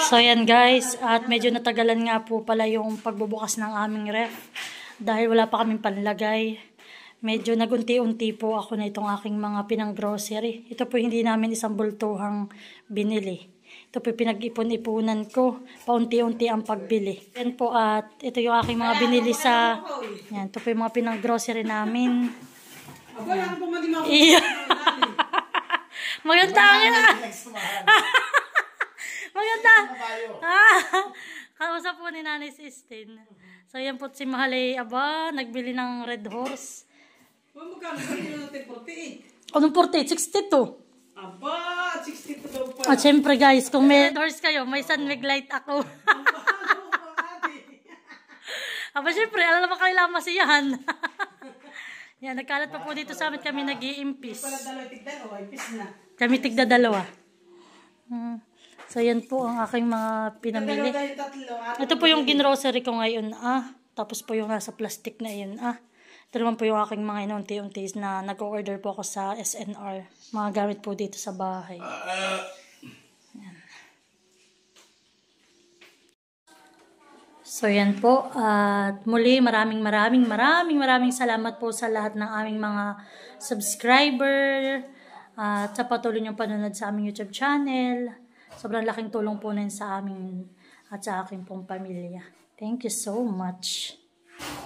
So yan guys, at medyo natagalan nga po pala yung pagbubukas ng aming ref dahil wala pa kaming panlagay. Medyo nagunti-unti po ako na itong aking mga pinang-grocery. Ito po hindi namin isang bultuhang binili. Ito po pinag-ipon-ipunan ko. Paunti-unti ang pagbili. Yan po at ito yung aking mga binili sa... Yan, ito po yung mga pinang-grocery namin. Iya. Maganda nga. Maganda. Kausap po ni Nanay Sistine. So yan po si Mahalay, aba, nagbili ng Red Horse. Magkano ba yun natin 48? Anong 48? 62. Aba, 62 daw pa. At syempre guys, kung may Red Horse kayo, may Sunweg Light ako. Aba syempre, alam naman kayo lamang siyan. Yan, nagkalat pa po dito sa amin kami nag-i-impis. Kami tigda dalawa. So yan po ang aking mga pinamili. Ito po yung ginrocery ko ngayon. Tapos po yung nasa plastic na yun. Ito naman po yung aking mga inunti-unti na nag-order po ako sa SNR. Mga gamit po dito sa bahay. Yan. So yan po. At muli maraming salamat po sa lahat ng aming mga subscriber. At sa patuloy niyong panonood sa aming YouTube channel. Sobrang laking tulong po nun sa amin at sa aking pong pamilya. Thank you so much.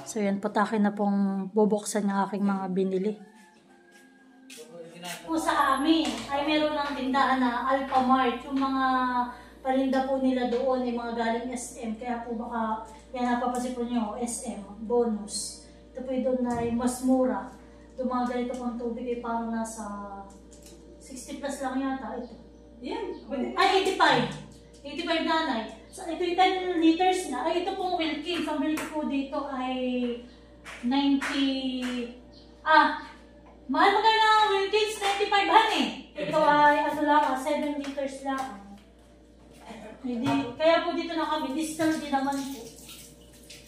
So yan po, akin na pong bubuksan yung aking mga binili. Po sa amin ay meron ng tindahan na Alphamart. Yung mga palinda po nila doon ay mga galing SM. Kaya po baka, yan napapansin po nyo, SM, bonus. Ito po yung doon na mas mura. Ito mga ganito pang tubig ay parang nasa 60 plus lang yata ito. Yan. Ay, 85. 85 nanay. So, ito yung 10 liters na. Ay, ito pong Wilkins. Ang bili ko po dito ay 90... mahal magkano na Wilkins? 95 han Ito ay, ano lang, 7 liters lang. Kaya po dito na kami. Distance din naman po.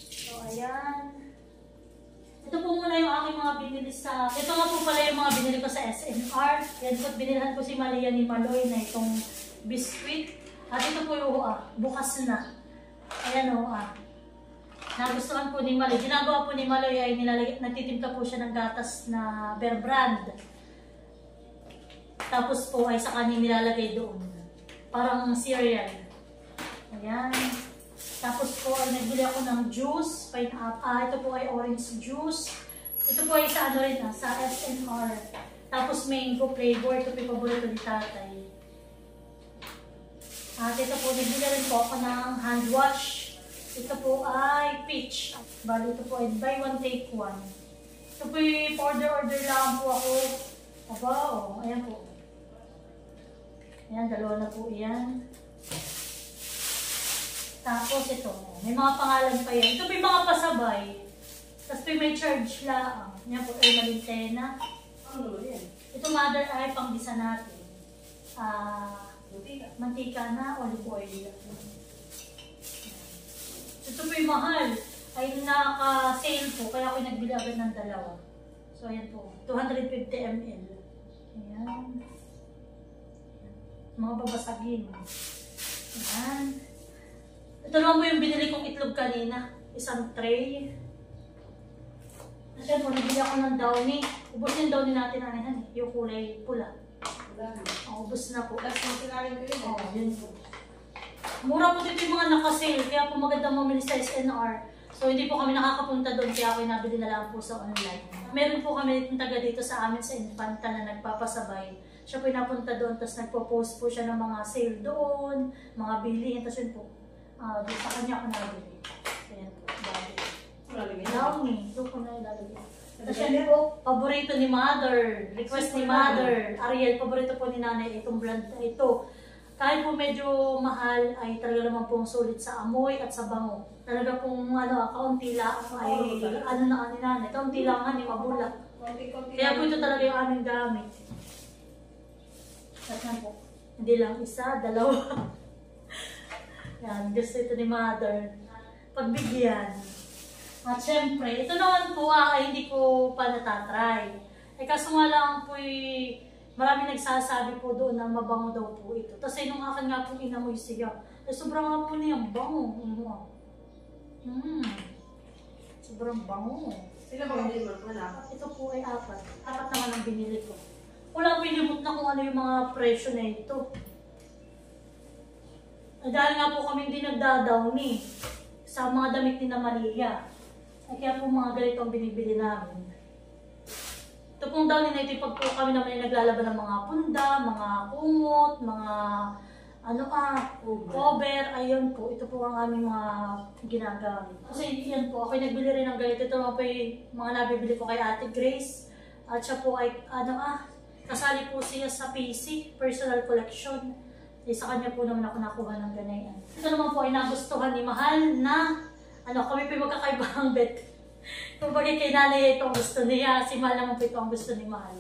So, ayan. Ito po muna yung aking mga binili sa... Ito nga po pala yung mga binili ko sa SNR. Yan po, binilhan ko si Malia ni Maloy na itong biscuit. At ito po yung bukas na. Ayan nagustuhan po ni Maloy. Ginagawa po ni Maloy ay nagtitimpla po siya ng gatas na Bear Brand. Tapos po ay sa kanya nilalagay doon. Parang cereal. Ayan. Tapos po ay nagbili ako ng juice, pineapple. Ito po ay orange juice. Ito po ay sa ano rin sa SNR. Tapos mango flavor. Ito po yung paborito ni tatay. At ito po, nagbili rin po ako ng hand wash. Ito po ay peach. Bali, ito po ay buy one take one. Ito po yung order lang po ako. Aba, ayan po. Ayan, dalawa na po yan. Tapos ito, may mga pangalan pa yan. Ito po yung mga pasabay. Tapos po may charge lang. Yan po, ay malintena. Ito mother ay pangbisa natin. Mantika na, olive oil. Ito po yung mahal. Ay naka-sale po, kaya ako nagbili agad ng dalawa. So ayan po, 250 ml. Ayan. Mga babasagin. Ayan. Ito naman po yung binili kong itlog kanina. Isang tray. Ayan po, nabili ako ng downy. Ubus yung downy natin, yung kulay pula. Ubus na po. Last yung sinarin ko yun. Yun po. Mura po dito yung mga nakasale, kaya po magandang mamili sa SNR. So hindi po kami nakakapunta doon, kaya ako nabili na lang po sa online. Meron po kami taga dito sa amin sa Infanta na nagpapasabay. Siya po napunta doon, tapos nagpo-post po siya ng mga sale doon, mga bilihin, tapos yun po. Doon sa kanya ako nabili. Ayan po, dahil. Downy, doon po na ilalagay. Tapos yan po, paborito ni Mother, request ni Mother, Ariel, paborito po ni Nanay itong brand na ito. Kahit po medyo mahal, ay talaga naman pong sulit sa amoy at sa bango. Talaga pong kaunti lang ay ni Nanay, kaunti lang ni mabulak. Kaya po ito talaga yung aming gamit. At yan po, hindi lang isa, dalawa. Yan, gusto ito ni Mother. Pagbigyan. At syempre, ito naman po ay hindi ko pa natatry. Kaso nga lang po marami nagsasabi po doon na mabango daw po ito. Tapos nung akin nga po inamoy siya, sobrang nga po niya, bango. Sobrang bango. Sila ba hindi mo? Wala. Ito po ay 4. 4 naman ang binili ko. Walang pilimot na kung ano yung mga presyo na ito. Dahil nga po kami hindi nagda-down sa mga damit ni na Maria. Kaya po mga ganito ang binibili namin. Ito pong down na ito, pag po kami naman ay naglalaban ng mga punda, mga kumot, mga cover, ayun po. Ito po ang aming mga ginagamit. Kasi yan po, ako nagbili rin ng ganito. Ito mga po yung mga nabibili ko kay Ate Grace. At siya po ay, kasali po siya sa PC, personal collection. Sa kanya po naman ako nakuha ng ganayan. Ito naman po ay nagustuhan ni Mahal na, kami po magkakaiba ang bet. Kung bagay kay nanay ito ang gusto niya, si Mahal naman po ito ang gusto ni Mahal.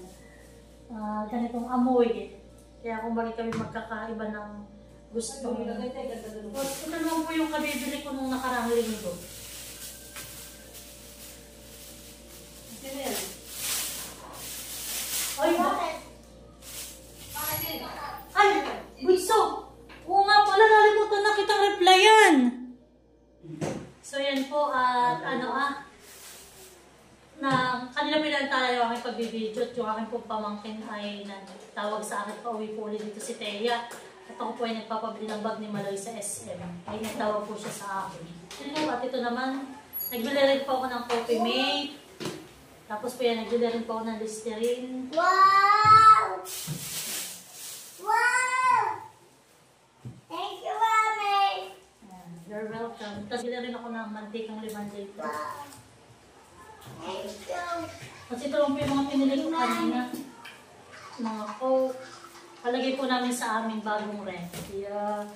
Ganitong amoy. Kaya kung bagay kami magkakaiba ng gusto. Ito naman po yung kabibili ko nung nakarang linggo. Sino yan? Ay, Bunso! Oo nga pala, nalimutan na kitang replyan. So yan po, at na kanina pinag tayo aking pagbibidyo at yung aking pong pamangkin ay tawag sa akin pa uwi po ulit dito si Thea. At ako po ay nagpapabili ng bag ni Maloy sa SM. Ay nagtawag po siya sa akin. At ito naman, nagbili rin po ako ng Coffee Mate. Tapos po yan, nagbili rin po ako ng Listerine. Wow! Wow! Thank you, Mommy! You're welcome. Tapos nagbili rin ako ng mantikang 5 litro. Wow! Thank you! Kasi ito lang po yung mga pinili ko kanina. Mga Coke. Palagay po namin sa aming bagong rent. Kaya,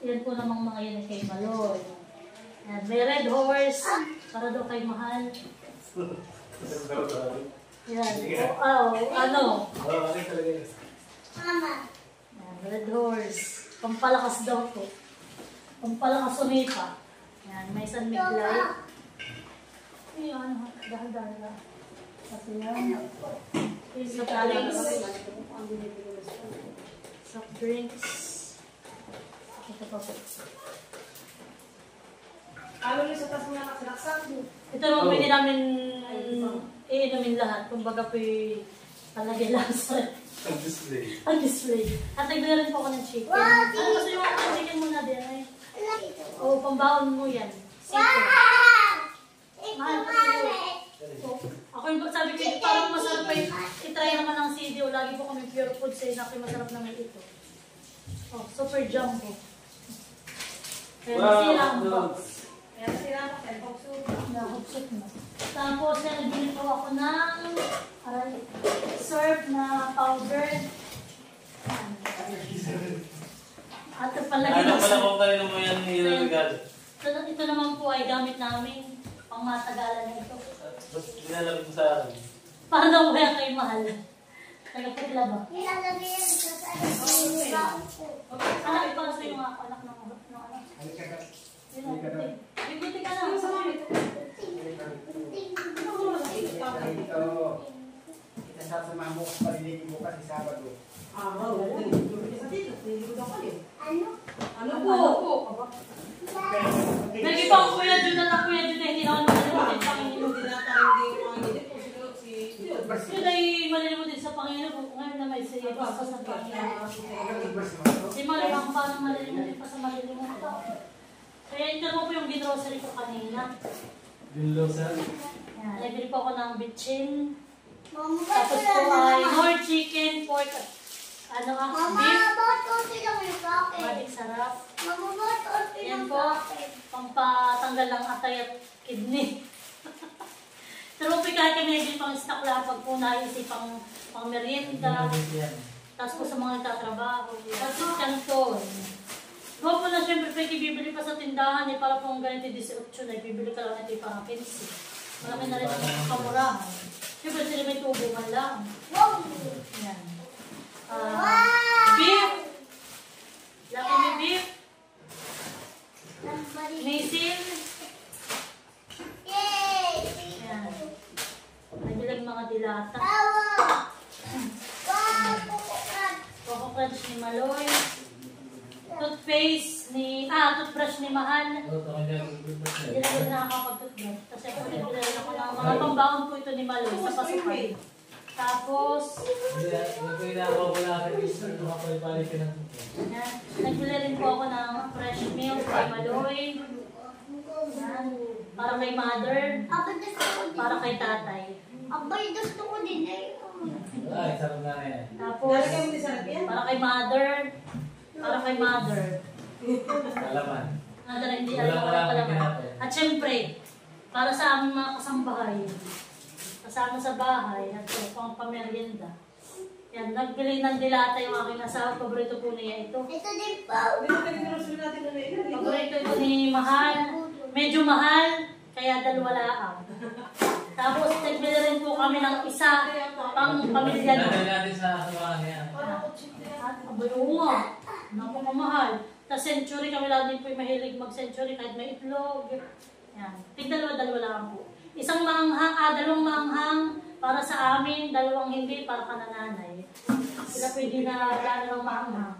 yan po namang mga yan kay Maloy. Yan, may Red Horse. Para daw kay Mahal. Yan. Mama! Yan, Red Horse. Pampalakas daw po. Pampalakas sumipa. Yan, may San Miguel. Ayan, dahan-dahan lang. Kasi yan. Sa soft drinks. Ito pa po. Ano yung sa tas mga nakasilaksak? Ito naman pwede namin iinumin lahat. Kumbaga po palagay lang sa display. At nagbili rin po ako ng chicken. Wow, Ano gusto yung chicken muna din ay? Oo, pambaon mo yan. Sito. Thank you, Mommy! Ako yung sabi ko, parang masarap pa itry naman ng CDO. Lagi po kami pure food sa inaki, masarap naman ito. Oh, super jumbo. Kaya nasira ang box. Kaya nasira ako sa box. Nahugsot na. Tapos, nagbili po ako ng serve na powder. At palagi Ano pala kung kanino mo yan nilalagay? Ito naman po ay gamit namin pang matagalan na ito. Ba't nilalagay mo sa akin? Para daw kaya kay Mahal. Taga-pagla ba? Nilalagay yan sa sarap ko. Anak, ipang sa yung anak ng anak. Bibiti ka na. Sasama mo paliligin mo kasi Sabado. Ano po? Nag-ibang Kuya Jun na Kuya Jun na hindi naman malilimutin Panginoon. Yun ay malilimutin sa Panginoon. Ngayon na may siya pa sa Panginoon. Si Malay ang paano malilimutin pa sa malilimutin. Kaya ito mo po yung grocery ko kanina. Nabili po ako ng bitchin. Tapos po ay more chicken, pork, Mama, beef. ba't konti lang yung sa akin? Matik sarap. Mama, ba't konti lang Yan sa po, akin? pampatanggal ng atay at kidney. Pero po kahit kami naging pang stock lang pag po naisip pang merienda. Tapos po sa mga nagtatrabaho. Tapos canton. Huwag po na siyempre pwede bibili pa sa tindahan para po ang ganito 18 na bibili ka lang ito parang 15. Malaki na rin ang kamurahan. Siyempre sila may tubo man lang. Wow! Yan. Wow! Beef. Laki may beef. Nagmali. Misil. Yay! Yan. Nagilag mga dilata. Tawa! Wow! Pukukan! Coco Crunch ni Maloy. Toothpaste. toothbrush ni Mahal. Hindi na rin nakakapag-toothbrush. Kasi ako nagbilan ako ng mga pambaon po ito ni Maloy sa pasukan. Tapos, yan. Nagbili rin po ako ng fresh milk kay Maloy. Yan. Para kay mother. Aba, gusto ko din. Para kay tatay. Abay, gusto ko din eh. Ay, sarap na yan. Tapos, Lalagyan mo din sa lapyan? para kay mother. Para kay mother. Kalaman. Hindi alam ko lang pala. At syempre, para sa aming mga kasambahay, kasama sa bahay, at pang pamerienda. Yan, nagbili ng dilata yung aking asawa. Paborito po niya ito. Ito din po. Paborito ito ni Mahal. Medyo mahal, kaya dalawa lang. Tapos, nagbili rin po kami ng isa pang pamilya na. Nalagay natin sa samahan niya. At abay, oo nga. Napakamahal. Sa century, kami lang din po yung mahilig mag-century kahit may itlog. Yan. Tig-dalawa-dalawa lang po. Isang maanghang, dalawang maanghang para sa amin, dalawang hindi para ka na nanay. Sila pwede na dalawang maanghang.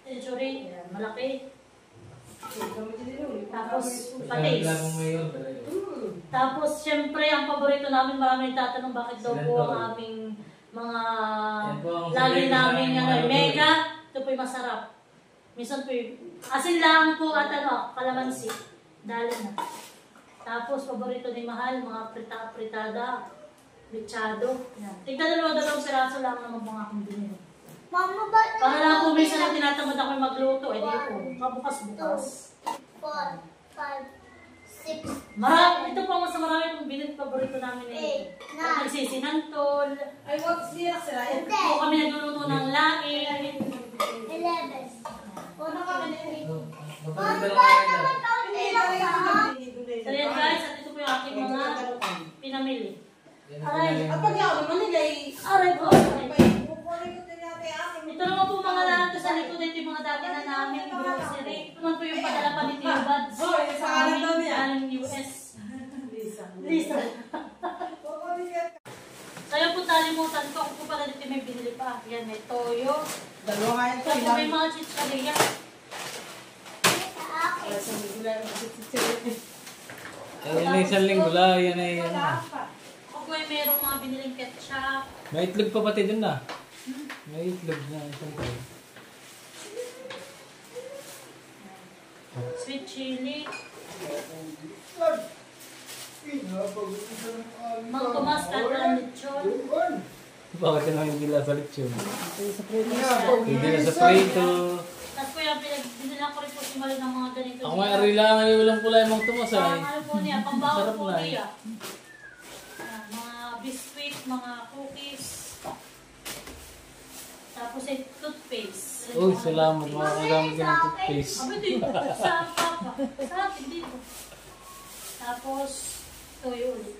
Century, yan, malaki. Tapos, patis. Tapos, syempre, ang paborito namin, marami tatanong bakit daw po ang aming mga lagi namin mega. Ito po yung masarap. Minsan po yung asin lang po at kalamansi. Dali na. Tapos, paborito ni Mahal, mga fritada, lechado. Yan. Tignan dalawang piraso lang naman mga akong binili. Mama, ba? Para lang po minsan na tinatamad ako magluto, di po. Kabukas-bukas. 4, 5, 6, Marami, ito po ang mas marami kong binili, paborito namin eh. 8, 9, Nagsisinantol. Ay, what's siya sila? Po kami nagluluto ng laing. 11. Ano kami na Hindi lang So yan guys, at ito po yung aking mga pinamili. Aray, At pag yaw naman nila aray po. kukunin ko din natin aking. Ito naman po mga lahat sa likod, ito yung mga dati na namin grocery. Ito naman po yung padala pa ni Tio Buds. Hoy, sa kanan daw niya. Sa US. Lisa. Lisa. Kukunin ka. Kaya po talimutan ko, ako po pala dito may binili pa. Yan, may toyo. Dalawa nga ito. Ito po may mga chicharia. Ay, yan ay isang linggo lang. Yan ay ano. Ako po ay merong mga biniling ketchup. May itlog pa pati dun na. May itlog na isang tayo. Sweet chili. Mang Tomas, katalang lechon. Bakit ka naman hindi sa lechon? Hindi na sa prito. Tapos po yung binila ko rin po si Malo ng mga ganito. Ako nga ari lang ay walang kulay mong tumas ay. Ano po niya, pambaon Sarap po na eh. niya. Mga biscuit, mga cookies. Tapos ay toothpaste. Uy, salamat mga kagamit ka ng toothpaste. Abi dito, sa papa. Sa akin dito. Tapos, toyo ulit.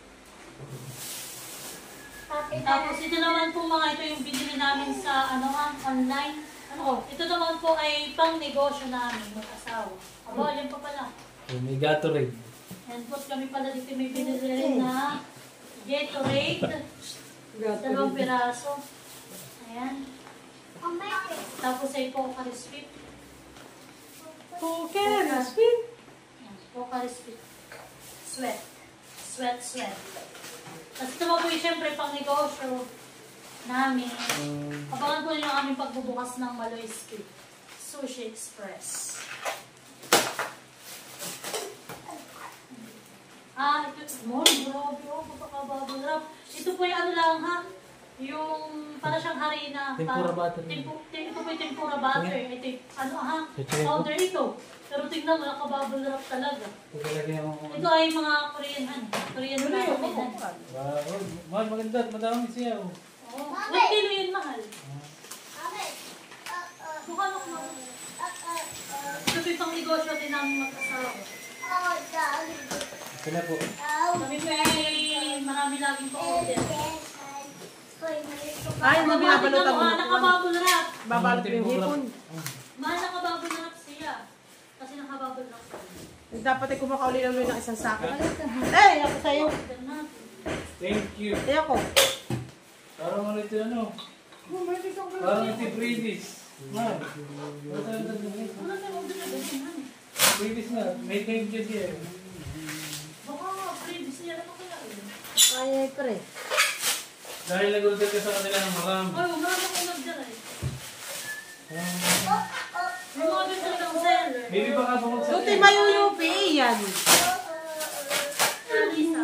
Tapos ito naman po mga ito yung binili namin sa online. Ito naman po ay pang negosyo namin mag-asawa. Aba, yan pa pala. May Gatorade. And po kami pala dito may binili rin na Gatorade. 2 piraso. Ayan. Tapos ay Pocari Sweet. Pocari Sweet. Pocari Sweet. Sweat. Tapos ito po yung syempre pang negosyo namin. Abangan po niyo ang aming pagbubukas ng Maloy Street. Sushi Express. Ito. Grabe oh, papakabubble wrap. Ito po yung ano lang ha. Yung para siyang harina. Tempura butter. Ito po yung tempura butter. Ito yung ano ha. Chicharin po. Powder ito. Pero tignan mo, nakabubble wrap talaga. Pagkalagay mo. Ito ay mga Korean Korean Ano yun? ramen. Wow, mahal maganda at madami siya. Oh. Oh, 1 kilo yun mahal. Bukan ako mahal. Ito po yung pang negosyo din namin mag-asawa. Ito na po. Kami po ay marami laging pa-order. Ay, mga binabalutan mo. Nakabubble wrap. Babalot yung hipon. Mahal nakabubble wrap siya. Kasi nakabubble wrap. Dapat ay kumakauli lang ng isang sako. Eh, ako sa'yo. Thank you. Eh, ako. Parang ano ito ano? Parang ito British. Ma, Wala na yung order na ganyan. previous na. May time kasi eh. Baka nga, previous niya naman kaya eh. Ay, pre. Dahil nag-order ka sa kanila ng marami. Ay, wala naman kung order eh. May mga din talagang seller. Maybe baka bumagsak. Buti mayuyupi yan. Lisa.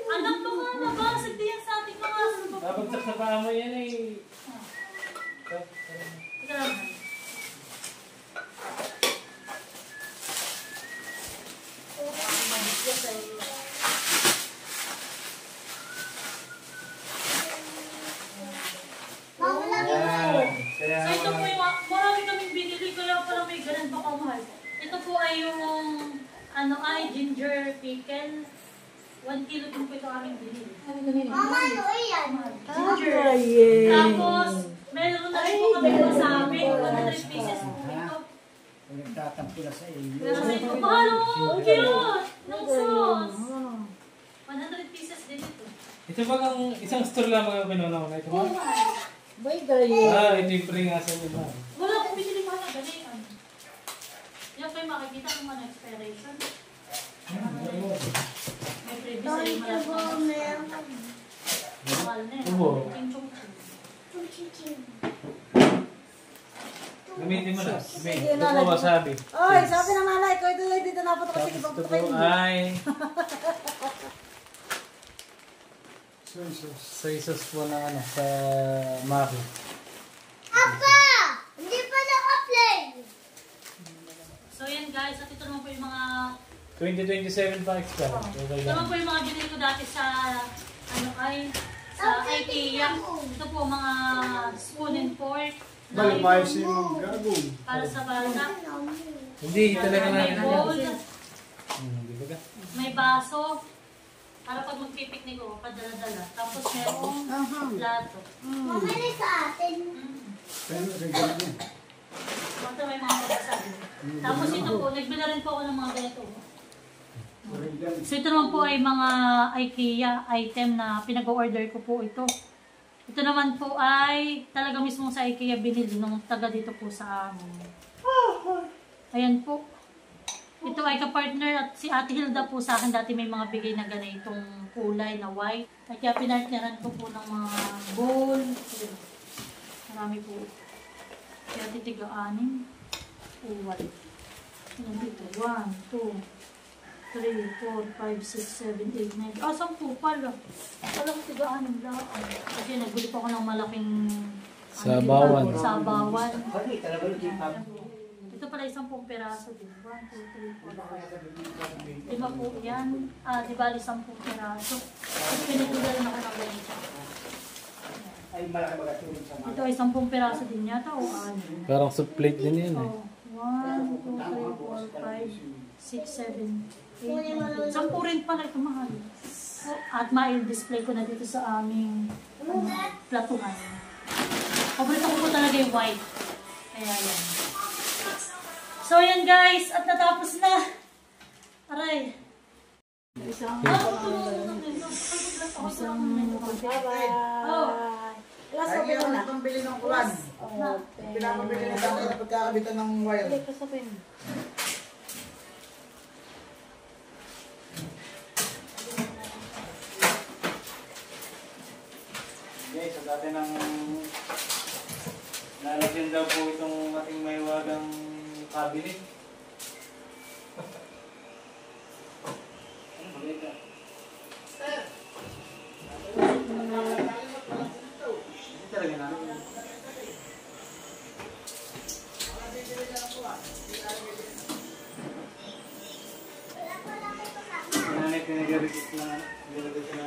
Anak mo nga, nabasag din yan sa ating mga sabag. Babagsak sa paa mo yan eh. Teka lang. Mabigyan sa iyo. Ayan. Kaya, So ito po yung, marami kaming binili, kaya pala may ganun baka mahal. Ito po ay yung, ginger pickle. 1 kilo din po ito aming binili. Mama, ano yan? Ginger. Ay, Tapos, meron na rin po kami wasabi, 100 pieces po ito. Nagtatampo na sa iyo. Pero sa ito, mahal oh, cute! Ng sauce. 100 pieces din ito. ito ba ang isang store lamang ang pinunaw na ito? Oh, Ma? mahal. Boy, gaya. Ah, ito yung pringasan niyo ba? Wala akong binili mahal na ganyan. Yan kayo makikita kung ano expiration. May previous ay malapang. Mahal na yan. Ubo. Ching-chong-ching. Gamitin mo na. May, Sige, ito po nanay. wasabi. Oy, sabi ng nanay ko, ito dito na po Tapos kasi ito ibang po ay soy sauce po na ano, sa Maki. Apa! Hindi pa naka-play! So yan guys, at ito naman po yung mga 2027 pa extra. Okay ito naman lang. po yung mga binili ko dati sa sa IKEA. Ito po mga spoon and fork. Balbay si mong gagong. Para sa bata. Hindi, talaga na. May bowl, Hindi ba ka? may baso. Para pag magpipiknik ko, padala-dala. Tapos merong plato. Mamili sa atin. Pero regalo niya. Basta may mga kabasabi. Tapos ito po, nagbila rin po ako ng mga ganito. Regalo. So ito naman po ay mga IKEA item na pinag-order ko po ito. Ito naman po ay talaga mismo sa IKEA binili nung taga dito po sa amin. Ayan po. Ito ay kapartner at si Ate Hilda po sa akin dati may mga bigay na ganitong kulay na white. At kaya pinartneran ko po ng mga bowl. Ayan. Marami po. Kaya titiga-anim. Uwal. Ayan dito. 1, 2, 3, 4, 5, 6, 7, 8, 9. Ah, 10 pala. Walang tiga-anim lang. Kasi nagbili po ako ng malaking Sabawan. Sabawan. Bakit? Talaga yung Ito pala 10 peraso din. 1, 2, 3, 4, 5. 5 po yan. Di bali 10 peraso. Tapos pinitulan ako ng ganito. ay malaki magatulong sa mga. Ito ay 10 peraso din yata o ano. Parang subplate din yan eh. Oh, 1, 2, 3, 4, 5, 6, 7, 8, 9, 10 rin pala ito mahal. At ma-display ko na dito sa aming platuhan. Paborito ko po talaga yung white. Kaya yan. So yan guys, at natapos na. Aray. Isang Bye-bye. Class Ay, open kaya mo na. ako pambili ng kulan. Pinapabili na dapat na pagkakabitan ng wire. Class open. Okay, so dati ng lalagyan daw po itong ating maywagang cabinet. Ano ba ito? Hindi talaga namin. Nanay pinag-resit na nilagay siya na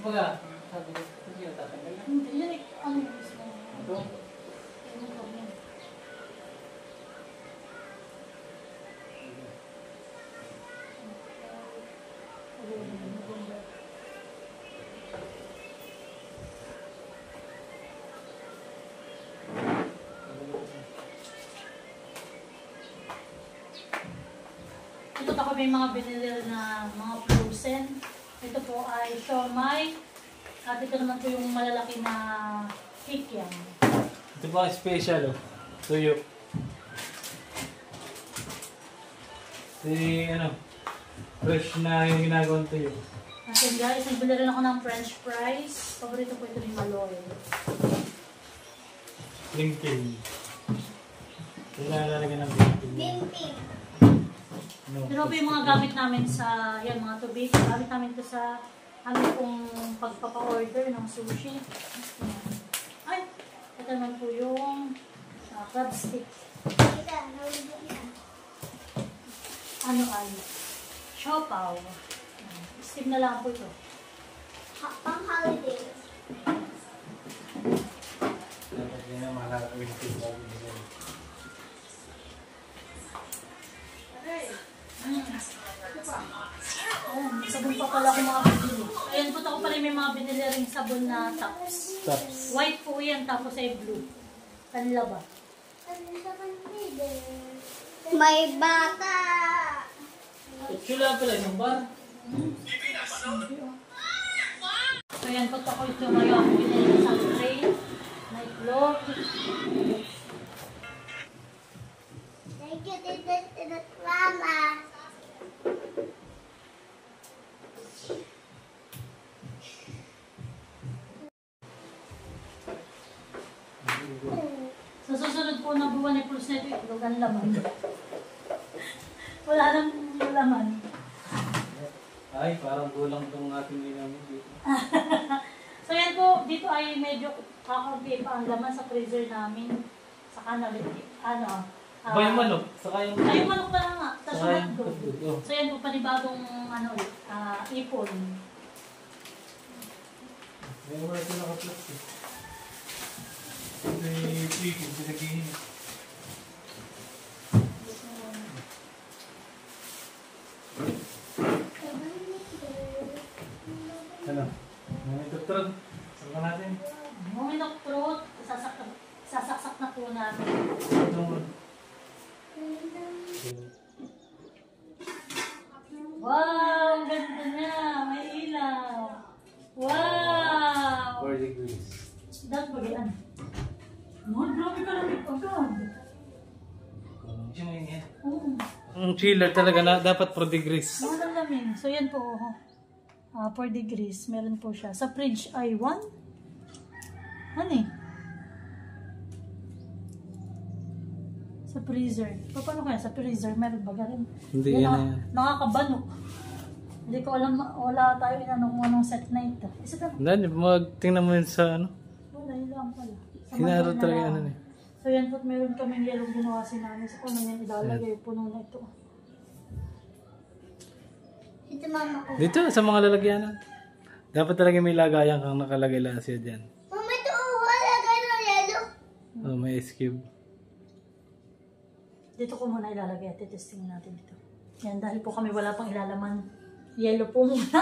Kumbaga, sabi ko, hindi na tatanggal na. Hindi, yan eh. Ano yung gusto mo? Ito? Ano pa yan? Ito ako may mga binili na mga frozen. Ito po ay siomai. At ito naman po yung malalaki na kikiam. Ito pa ang special, oh. Tuyo. Fresh na yung ginagawang tuyo. At yun guys, nagbili rin ako ng french fries. Paborito ko ito ni Maloy. Linkin. Ito na lalagyan ng linkin. Pimping. No. Pero po yung mga gamit namin sa, yan mga tubig. Gamit namin ito sa amin pong pagpapa-order ng sushi. Yan. Ay! Ito naman po yung crab stick. Tita, nahulog na. Ano ay? Siopaw. Yan. Steam na lang po ito. Pang holiday. Dapat yan ang malalagyan ng linkin. Ayan, sabon pa pala ako mga binili. Ayan po ako pala may mga binili ring sabon na tops. Tops. White po yan, tapos ay blue. Kanila ba? May bata. Chula pala yung bar. So yan po ako ito ngayon. Ako binili sa tray. May cloth. Thank you, Tita Mama. Sa susunod po na buwan ni Pulse na ito, itlog ang laman. Wala nang laman. Ay, parang kulang itong ating ginamit dito. So yan po, dito ay medyo kakaunti pa ang laman sa freezer namin. Saka na Ba yung manok? Saka yung... Ay, yung manok pa lang nga. Tapos Saka yung hotdog. hotdog, oh. So yan po, panibagong ipon. May wala ito naka-plastic. Ito yung chicken, pinag-iinit. Ano? May tutrod. Saka natin. Muminok fruit, sasaksak na po namin. Itong... Wow! Ang ganda niya! May ilaw! Wow! 4 degrees. Dapat bagyan. Grabe ka lang agad. Siya mo yun yan. Oo. Ang chiller talaga na dapat 4 degrees. Mga lamin. So yan po. 4 degrees. Meron po siya. Sa fridge ay 1? Ano eh? Sa freezer. Paano kaya? Sa freezer meron ba rin? Hindi yan na yan. Nakakabano. Hindi ko alam. Wala tayo inanong mo anong set na ito. Isa ka. Hindi, magtingnan mo yun sa ano. Wala, yun lang pala. Sa Hinaro mandal na talaga lang. ano eh. So yan po, meron kaming yellow ginawa si namin. Sa kung yan ilalagay, puno na ito. Ito mama ko. Dito, sa mga lalagyanan. Dapat talaga may lagayan kang nakalagay lang siya dyan. Mama, ito wala gano'n yellow. Oh, may ice cube. Dito ko muna ilalagay at testing natin ito. Yan, dahil po kami wala pang ilalaman. Yellow po muna.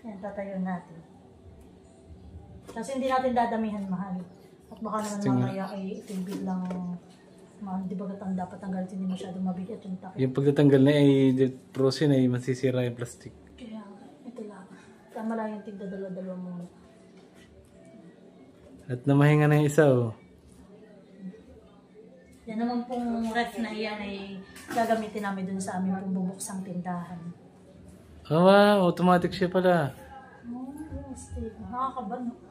Yan, tatayo natin. Kasi hindi natin dadamihan, mahal. At baka naman Sige. mamaya ay ito yung biglang mahal. Di ba gatang dapat ang galit, hindi masyadong mabigat yung takip. Yung pagtatanggal na ay frozen ay masisira yung plastic. Kaya ito lang. Tama lang yung tigda dalawa muna. At namahinga na yung isa oh. Yan naman pong ref na iyan ay gagamitin namin dun sa amin pong bubuksang tindahan. Oh wow, automatic siya pala. Oh, yes. Nakakabano.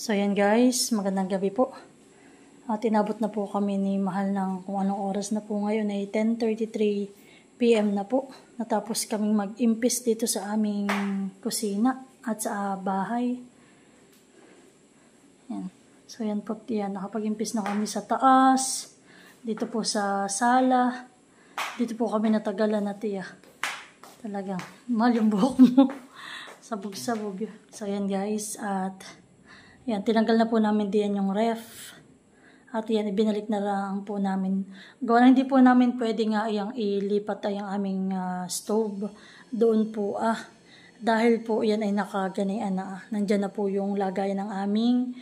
So yan guys, magandang gabi po. At inabot na po kami ni Mahal ng kung anong oras na po ngayon ay 10:33 PM na po. Natapos kaming mag-impis dito sa aming kusina at sa bahay. Yan. So yan po, yan, nakapag-impis na kami sa taas, dito po sa sala, dito po kami natagalan na tiya. Talagang mahal yung buhok mo. Sabog-sabog. So yan guys, at yan, tinanggal na po namin diyan yung ref. At yan, ibinalik na lang po namin. Gawa na hindi po namin pwede nga yung ilipat ay ang aming stove. Doon po dahil po yan ay nakaganian na. Nandyan na po yung lagayan ng aming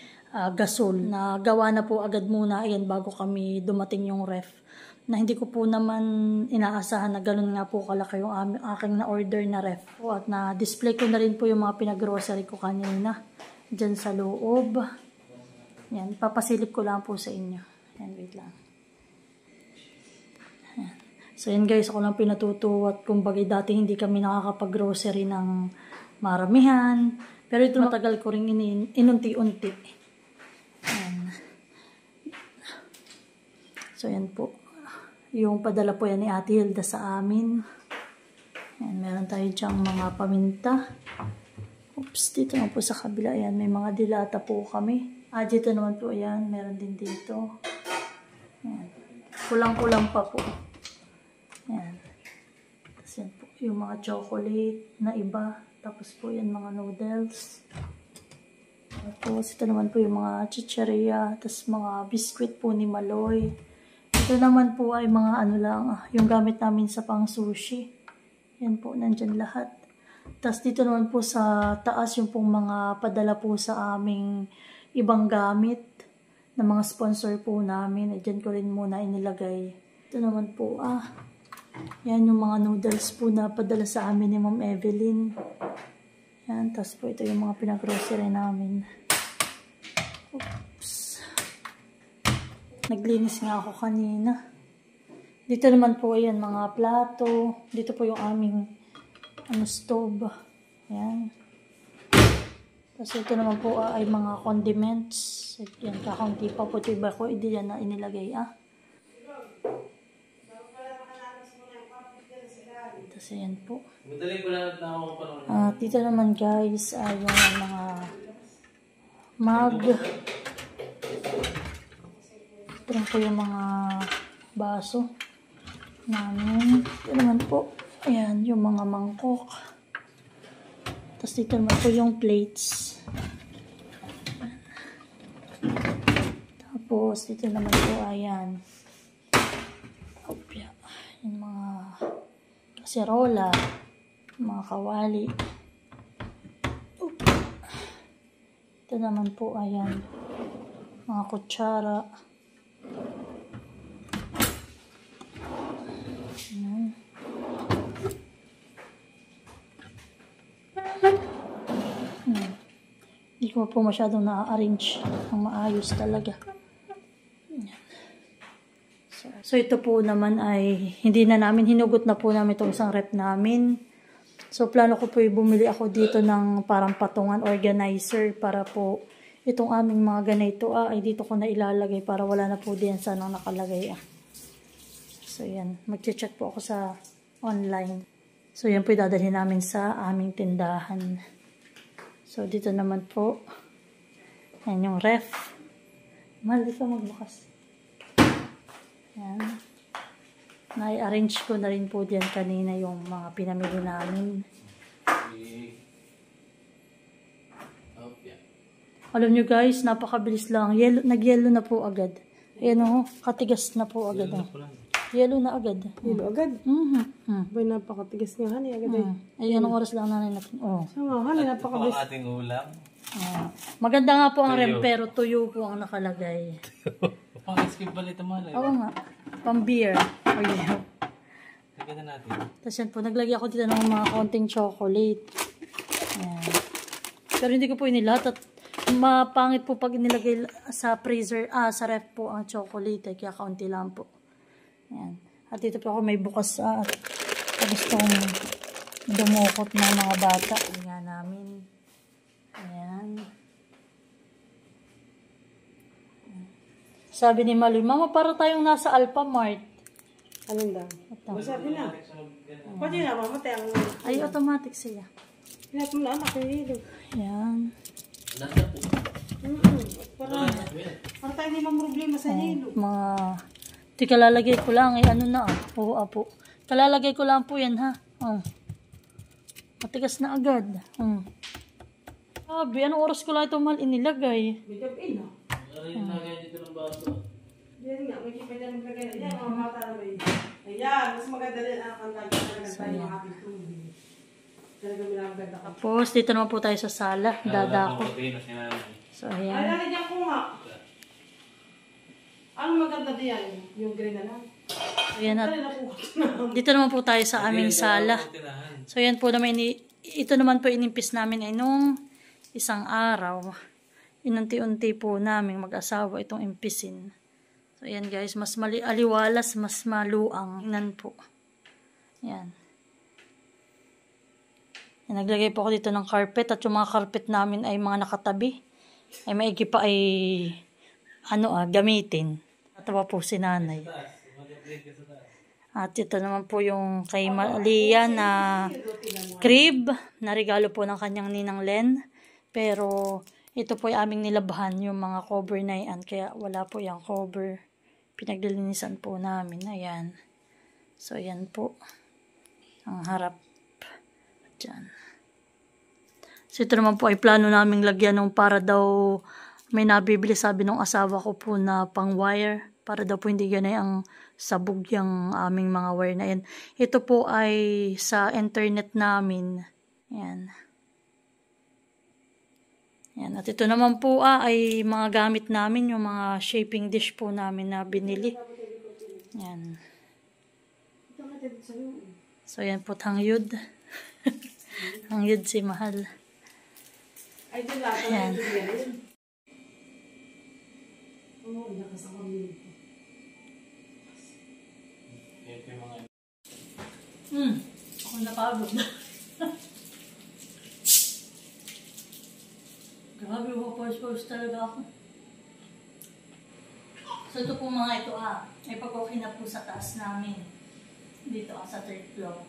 gasol. Na gawa na po agad muna yan bago kami dumating yung ref. Na hindi ko po naman inaasahan na ganun nga po kalaki yung aking na-order na ref. At na-display ko na rin po yung mga pinag-grocery ko kanina. Diyan sa loob. Yan, papasilip ko lang po sa inyo. Yan, wait lang. Yan. So yan guys, ako lang pinatutuwat. Kumbaga dati hindi kami nakakapag-grocery ng maramihan. Pero ito matagal ko rin inunti-unti. Yan. So yan po. Yung padala po yan ni Ate Hilda sa amin. Yan, meron tayo dyang mga paminta. Oops, dito na po sa kabila. Ayan, may mga dilata po kami. Dito naman po, ayan, meron din dito. Ayan. Kulang-kulang pa po. Ayan. Tapos yan po, yung mga chocolate na iba. Tapos po yan, mga noodles. Tapos ito naman po yung mga chicheria. Tapos mga biscuit po ni Maloy. Ito naman po ay mga ano lang, yung gamit namin sa pang sushi. Yan po, nandyan lahat. Tapos dito naman po sa taas yung pong mga padala po sa aming ibang gamit na mga sponsor po namin. Diyan ko rin muna inilagay. Ito naman po, yan yung mga noodles po na padala sa amin ni Ma'am Evelyn. Yan, tapos po ito yung mga pinag-grocery namin. Oops. Naglinis nga ako kanina. Dito naman po, ayan, mga plato. Dito po yung aming stove. Ayan. Tapos ito naman po ay mga condiments. Yan, kakaunti pa po. Ito iba ko, hindi yan na inilagay. Tapos ayan po. Dito naman guys ay yung mga mug. Ito lang po yung mga baso namin. Ito naman po, ayan, yung mga mangkok. Tapos dito naman po yung plates. Tapos dito naman po, ayan. Opya. Yung mga kaserola, mga kawali. Ito naman po, ayan. Mga kutsara. Ayan. Hindi ko po masyadong na-arrange ang maayos talaga. So ito po naman ay hindi na namin, hinugot na po namin itong isang rep namin. So plano ko po bumili ako dito ng parang patungan organizer para po itong aming mga ganito ay dito ko na ilalagay para wala na po din sa anong nakalagay. So yan, mag-check po ako sa online. So yan po dadalhin namin sa aming tindahan. So dito naman po, yan yung ref. Mahal dito magbukas. Yan. Na-arrange ko na rin po diyan kanina yung mga pinamili namin. Alam nyo guys, napakabilis lang. Nag-yellow na po agad. Ayan o, katigas na po agad. Yellow na agad. Yelo agad. Boy, napakatigas niya. Hani, agad ay. Ayan, anong oras lang nanin natin. Hani, napakabilis. Ito ang ating ulam. Maganda nga po ang rem, pero tuyo po ang nakalagay. Pang-skip ba ito malay? Oo nga. Pang-beer. Okay. Tignan na natin. Tapos yan po, naglagay ako dito ng mga konting chocolate. Ayan. Pero hindi ko po inilahat at mapangit po pag inilagay sa freezer, sa ref po ang chocolate. Kaya kaunti lang po. Ayan. At dito po ako may bukas at gustong dumukot ng mga bata. Nga namin. Ayan. Sabi ni Maloy, Mama, para tayong nasa Alphamart. Anong daw? Ito. Masabi na. Pwede na, mamatay ang... Ay, automatic sila. Lahat mo na anak, nahihilog. Yan. Para tayo hindi problema sa hilo. Mga... Ito kalalagay ko lang. Ay, ano na. Oo, apo. Kalalagay ko lang po yan, ha. Oh. Matigas na agad. Sabi, anong oras ko lang ito mal inilagay? May gabi na. Nilagay dito ng baso. Yan nga, may kipay na maglagay na. Yan, mga mata na may... Ayan, mas maganda din ang lagi talaga tayo mga ating tubig. Talaga minaganda ka. Tapos, dito naman po tayo sa sala. Dadako. So, Ay, ayan. lalagyan ko nga. Ano maganda diyan? Yung green na lang. Ayan at Ay, nakuha. dito naman po tayo sa aming sala. So, yan po naman, ito naman po inimpis namin ay nung isang araw. Inunti-unti po namin mag-asawa itong impisin. So, yan guys, mas aliwalas, mas maluang. Inan po. Yan. Yan. Naglagay po ako dito ng carpet at yung mga carpet namin ay mga nakatabi. Ay maigi pa ay gamitin. Natawa po si nanay. At ito naman po yung kay Malia na crib na regalo po ng kanyang ninang Len. Pero ito po ay aming nilabahan yung mga cover na yan. Kaya wala po yung cover. Pinaglilinisan po namin. Ayan. So ayan po. Ang harap. Diyan. So ito naman po ay plano naming lagyan ng para daw may nabibili sabi ng asawa ko po na pang wire. Para daw po hindi ganay ang sabog yung aming mga wire na yan. Ito po ay sa internet namin. Yan. Yan. At ito naman po ay mga gamit namin, yung mga shaping dish po namin na binili. Yan. So yan po hangyud. Hangyud si Mahal. Ay, dyan lang. Yan. Oo, nakasama mo yun. Ako napagod. Grabe, pause talaga ako. So ito po mga ito ay pag-okay na po sa taas namin. Dito sa third floor.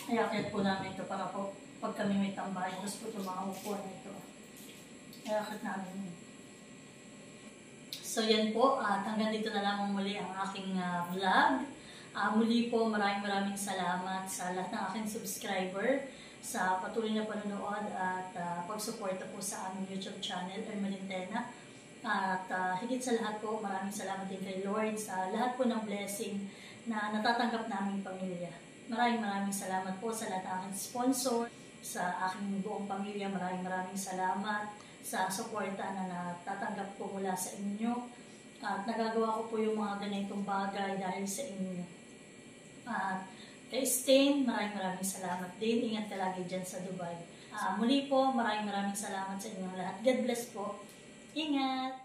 Ayakit po namin ito para po pag kami may tambahay. Tapos po ito mga upuan na ito. Ayakit namin. So yan po, at hanggang dito na lamang muli ang aking vlog. Muli po, maraming salamat sa lahat ng aking subscriber sa patuloy na panonood at pagsuporta po sa aming YouTube channel, Ermelintena. At higit sa lahat po, maraming salamat din kay Lord sa lahat po ng blessing na natatanggap naming pamilya. Maraming salamat po sa lahat ng aking sponsor, sa aking buong pamilya. Maraming salamat sa suporta na natatanggap ko mula sa inyo. At nagagawa ko po yung mga ganitong bagay dahil sa inyo. Kay Stain, maraming salamat din. Ingat ka lagi dyan sa Dubai. Muli po, maraming salamat sa inyong lahat. God bless po. Ingat!